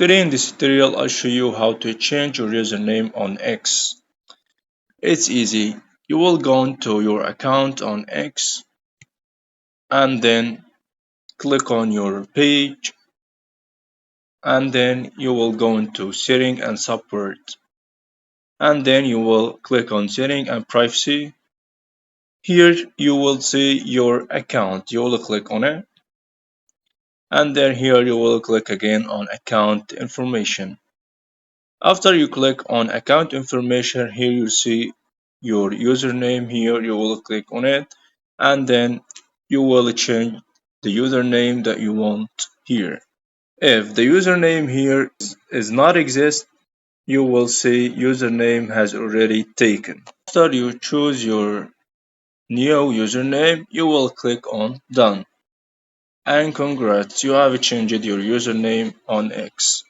Today in this tutorial I'll show you how to change your username on X. It's easy. You will go into your account on X and then click on your page and then you will go into setting and support and then you will click on setting and privacy. Here you will see your account. You will click on it and then here you will click again on account information. After you click on account information, here you see your username. Here you will click on it and then you will change the username that you want here. If the username here is not exist, you will see username has already taken. After you choose your new username, you will click on done. And congrats, you have changed your username on X.